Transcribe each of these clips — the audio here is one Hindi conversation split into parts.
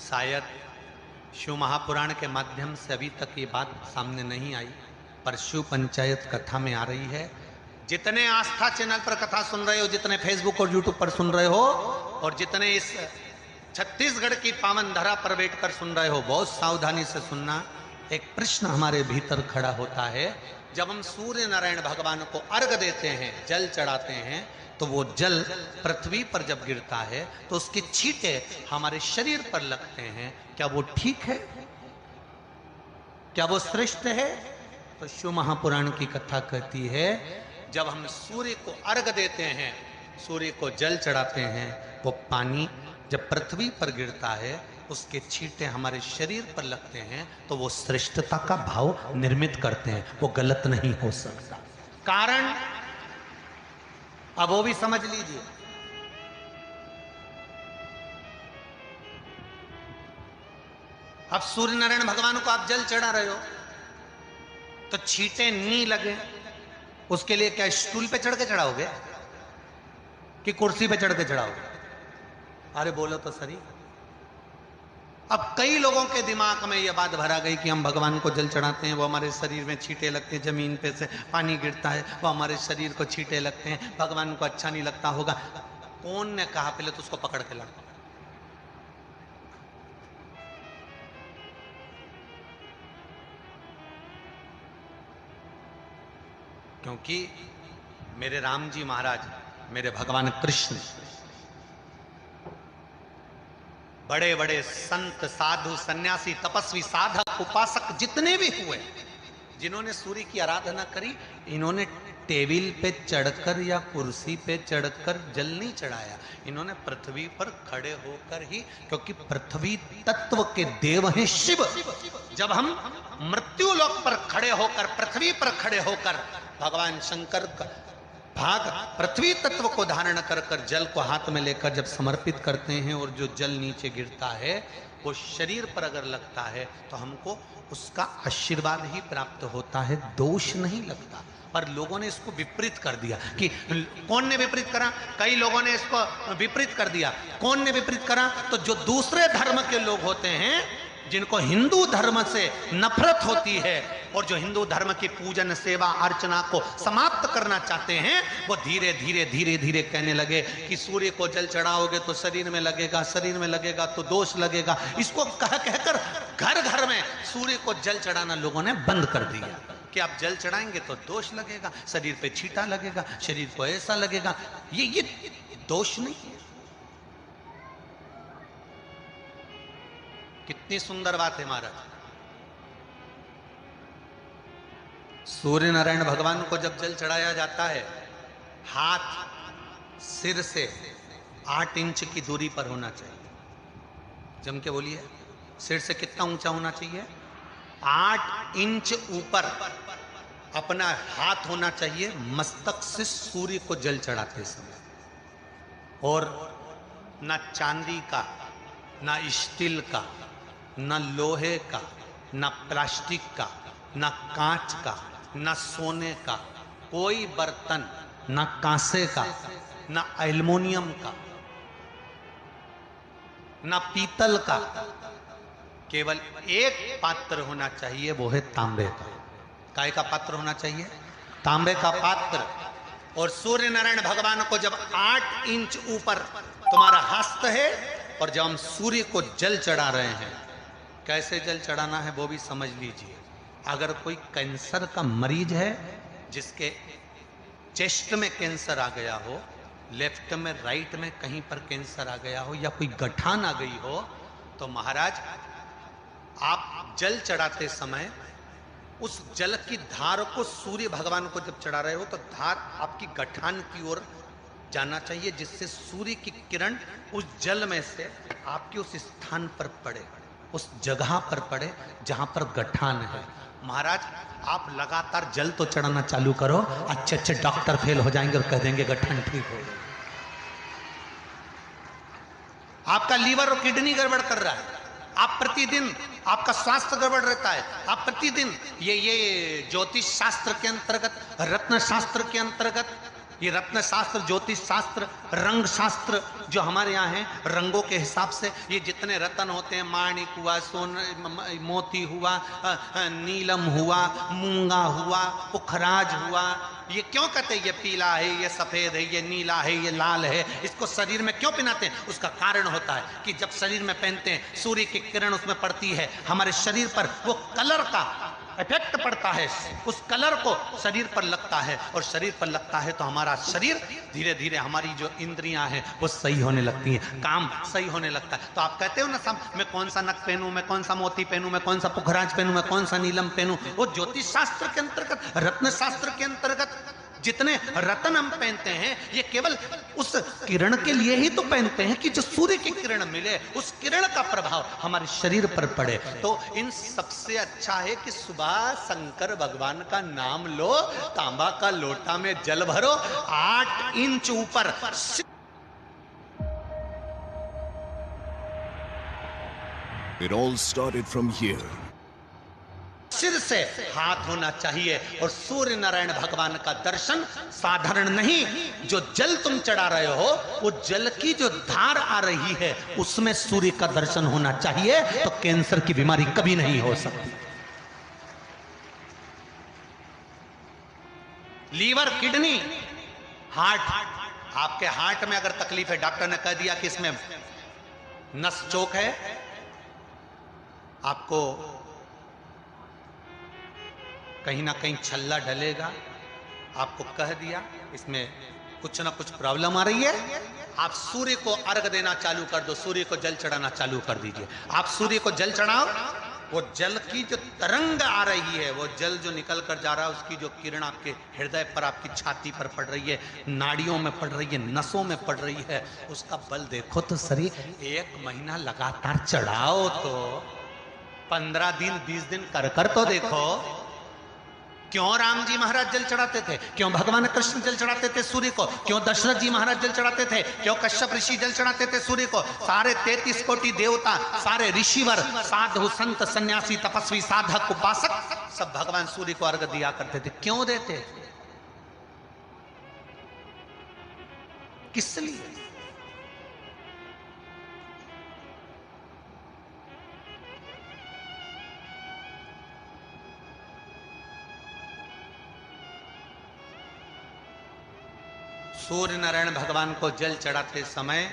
शायद शिव महापुराण के माध्यम से अभी तक ये बात सामने नहीं आई, पर शिव पंचायत कथा में आ रही है। जितने आस्था चैनल पर कथा सुन रहे हो, जितने फेसबुक और यूट्यूब पर सुन रहे हो, और जितने इस छत्तीसगढ़ की पावन धरा पर बैठकर सुन रहे हो, बहुत सावधानी से सुनना। एक प्रश्न हमारे भीतर खड़ा होता है। जब हम सूर्य नारायण भगवान को अर्घ देते हैं, जल चढ़ाते हैं, तो वो जल पृथ्वी पर जब गिरता है तो उसके छींटे हमारे शरीर पर लगते हैं। क्या वो ठीक है? क्या वो श्रेष्ठ है? तो शिव महापुराण की कथा कहती है, जब हम सूर्य को अर्घ देते हैं, सूर्य को जल चढ़ाते हैं, वो पानी जब पृथ्वी पर गिरता है, उसके छींटे हमारे शरीर पर लगते हैं, तो वो श्रेष्ठता का भाव निर्मित करते हैं। वो गलत नहीं हो सकता। कारण अब वो भी समझ लीजिए। अब सूर्य नारायण भगवान को आप जल चढ़ा रहे हो तो छींटे नहीं लगे, उसके लिए क्या स्टूल पे चढ़ के चढ़ाओगे कि कुर्सी पे चढ़ के चढ़ाओगे? अरे बोलो तो सही। अब कई लोगों के दिमाग में यह बात भरा गई कि हम भगवान को जल चढ़ाते हैं, वो हमारे शरीर में छींटे लगते हैं, जमीन पे से पानी गिरता है, वो हमारे शरीर को छींटे लगते हैं, भगवान को अच्छा नहीं लगता होगा। कौन ने कहा? पहले तो उसको पकड़ के ला। क्योंकि मेरे राम जी महाराज, मेरे भगवान कृष्ण, बड़े बड़े संत, साधु, सन्यासी, तपस्वी, साधक, उपासक जितने भी हुए, जिन्होंने सूर्य की आराधना करी, इन्होंने टेबल पे चढ़कर या कुर्सी पे चढ़कर जल नहीं चढ़ाया। इन्होंने पृथ्वी पर खड़े होकर ही, क्योंकि पृथ्वी तत्व के देव हैं शिव। जब हम मृत्यु लोक पर खड़े होकर, पृथ्वी पर खड़े होकर भगवान शंकर का भाग पृथ्वी तत्व को धारण कर कर जल को हाथ में लेकर जब समर्पित करते हैं, और जो जल नीचे गिरता है वो शरीर पर अगर लगता है तो हमको उसका आशीर्वाद ही प्राप्त होता है, दोष नहीं लगता। पर लोगों ने इसको विपरीत कर दिया। कि कौन ने विपरीत करा? कई लोगों ने इसको विपरीत कर दिया। कौन ने विपरीत करा? तो जो दूसरे धर्म के लोग होते हैं, जिनको हिंदू धर्म से नफरत होती है और जो हिंदू धर्म की पूजन, सेवा, अर्चना को समाप्त करना चाहते हैं, वो धीरे धीरे धीरे धीरे कहने लगे कि सूर्य को जल चढ़ाओगे तो शरीर में लगेगा, शरीर में लगेगा तो दोष लगेगा। इसको कह कहकर घर घर में सूर्य को जल चढ़ाना लोगों ने बंद कर दिया कि आप जल चढ़ाएंगे तो दोष लगेगा, शरीर पे छींटा लगेगा, शरीर को ऐसा लगेगा। ये दोष नहीं है। कितनी सुंदर बात है महाराज। सूर्य नारायण भगवान को जब जल चढ़ाया जाता है, हाथ सिर से 8 इंच की दूरी पर होना चाहिए। जम के बोलिए, सिर से कितना ऊंचा होना चाहिए? 8 इंच ऊपर अपना हाथ होना चाहिए मस्तक से सूर्य को जल चढ़ाते समय। और ना चांदी का, ना स्टील का, ना लोहे का, ना प्लास्टिक का, ना कांच का, ना सोने का कोई बर्तन, ना कांसे का, ना एल्युमिनियम का, ना पीतल का, केवल एक पात्र होना चाहिए, वो है तांबे का। काय का पात्र होना चाहिए? तांबे का पात्र। और सूर्य नारायण भगवान को जब 8 इंच ऊपर तुम्हारा हस्त है, और जब हम सूर्य को जल चढ़ा रहे हैं, कैसे जल चढ़ाना है वो भी समझ लीजिए। अगर कोई कैंसर का मरीज है, जिसके चेस्ट में कैंसर आ गया हो, लेफ्ट में, राइट में कहीं पर कैंसर आ गया हो, या कोई गठान आ गई हो, तो महाराज आप जल चढ़ाते समय उस जल की धार को सूर्य भगवान को जब चढ़ा रहे हो, तो धार आपकी गठान की ओर जाना चाहिए, जिससे सूर्य की किरण उस जल में से आपके उस स्थान पर पड़े, उस जगह पर पड़े जहां पर गठान है। महाराज आप लगातार जल तो चढ़ाना चालू करो, अच्छे अच्छे डॉक्टर फेल हो जाएंगे और कह देंगे गठान ठीक हो गई। आपका लीवर और किडनी गड़बड़ कर रहा है, आप प्रतिदिन, आपका स्वास्थ्य गड़बड़ रहता है, आप प्रतिदिन ये ज्योतिष शास्त्र के अंतर्गत, रत्न शास्त्र के अंतर्गत ये रत्न शास्त्र, ज्योतिष शास्त्र, रंग शास्त्र जो हमारे यहाँ है, रंगों के हिसाब से ये जितने रत्न होते हैं, माणिक हुआ, मोती हुआ, नीलम हुआ, मूंगा हुआ, पुखराज हुआ, ये क्यों कहते हैं ये पीला है, ये सफेद है, ये नीला है, ये लाल है, इसको शरीर में क्यों पहनाते हैं? उसका कारण होता है कि जब शरीर में पहनते हैं, सूर्य की किरण उसमें पड़ती है, हमारे शरीर पर वो कलर का इफेक्ट पड़ता है, उस कलर को शरीर पर लगता है, और शरीर पर लगता है तो हमारा शरीर धीरे धीरे, हमारी जो इंद्रियां हैं वो सही होने लगती हैं, काम सही होने लगता है। तो आप कहते हो ना सब, मैं कौन सा नक पहनूं, मैं कौन सा मोती पहनूं, मैं कौन सा पुखराज पहनूं, मैं कौन सा नीलम पहनूं, वो ज्योतिष शास्त्र के अंतर्गत, रत्न शास्त्र के अंतर्गत जितने रत्न हम पहनते हैं, ये केवल उस किरण के लिए ही तो पहनते हैं कि जो सूर्य की किरण मिले, उस किरण का प्रभाव हमारे शरीर पर पड़े। तो इन सबसे अच्छा है कि सुबह शंकर भगवान का नाम लो, तांबा का लोटा में जल भरो, 8 इंच ऊपर It all started from here. सिर से हाथ होना चाहिए, और सूर्य नारायण भगवान का दर्शन साधारण नहीं, जो जल तुम चढ़ा रहे हो, वो जल की जो धार आ रही है उसमें सूर्य का दर्शन होना चाहिए, तो कैंसर की बीमारी कभी नहीं हो सकती। लीवर, किडनी, हार्ट, आपके हार्ट में अगर तकलीफ है, डॉक्टर ने कह दिया कि इसमें नस चोक है, आपको कहीं ना कहीं छल्ला डलेगा, आपको कह दिया इसमें कुछ ना कुछ प्रॉब्लम आ रही है, आप सूर्य को अर्घ देना चालू कर दो, सूर्य को जल चढ़ाना चालू कर दीजिए। आप सूर्य को जल चढ़ाओ, वो जल की जो तरंग आ रही है, वो जल जो निकल कर जा रहा है, उसकी जो किरण आपके हृदय पर, आपकी छाती पर पड़ रही है, नाड़ियों में पड़ रही है, नसों में पड़ रही है, उसका बल देखो तो सही। 1 महीना लगातार चढ़ाओ, तो 15 दिन 20 दिन कर तो देखो। क्यों राम जी महाराज जल चढ़ाते थे, क्यों भगवान कृष्ण जल चढ़ाते थे सूर्य को, क्यों दशरथ जी महाराज जल चढ़ाते थे, क्यों कश्यप ऋषि जल चढ़ाते थे सूर्य को, सारे 33 कोटि देवता, सारे ऋषिवर, साधु संत सन्यासी तपस्वी साधक उपासक सब भगवान सूर्य को अर्घ दिया करते थे। क्यों देते थे, किस लिए? सूर्य नारायण भगवान को जल चढ़ाते समय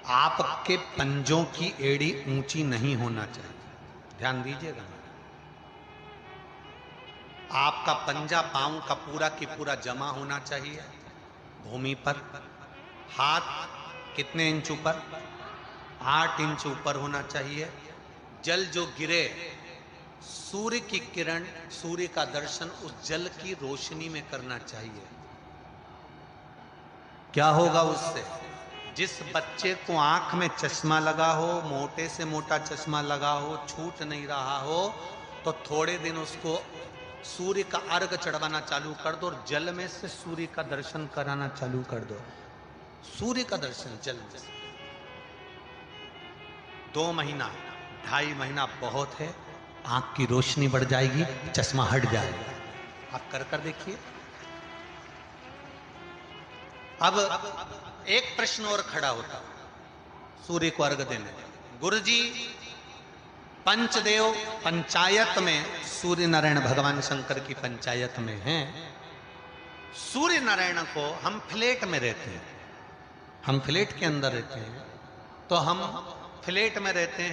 आपके पंजों की एड़ी ऊंची नहीं होना चाहिए, ध्यान दीजिएगा। आपका पंजा पांव का पूरा की पूरा जमा होना चाहिए भूमि पर। हाथ कितने इंच ऊपर? 8 इंच ऊपर होना चाहिए। जल जो गिरे, सूर्य की किरण, सूर्य का दर्शन उस जल की रोशनी में करना चाहिए। क्या होगा उससे? जिस बच्चे को आंख में चश्मा लगा हो, मोटे से मोटा चश्मा लगा हो, छूट नहीं रहा हो, तो थोड़े दिन उसको सूर्य का अर्घ चढ़वाना चालू कर दो, और जल में से सूर्य का दर्शन कराना चालू कर दो। सूर्य का दर्शन जल में। 2 महीना 2.5 महीना बहुत है, आंख की रोशनी बढ़ जाएगी, चश्मा हट जाएगा। आप कर देखिए। अब एक प्रश्न और खड़ा होता सूर्य को अर्घ देने। गुरुजी, पंचदेव पंचायत में सूर्य नारायण भगवान शंकर की पंचायत में हैं। सूर्य नारायण को हम फ्लैट में रहते हैं, हम फ्लैट के अंदर रहते हैं, तो हम फ्लैट में रहते हैं।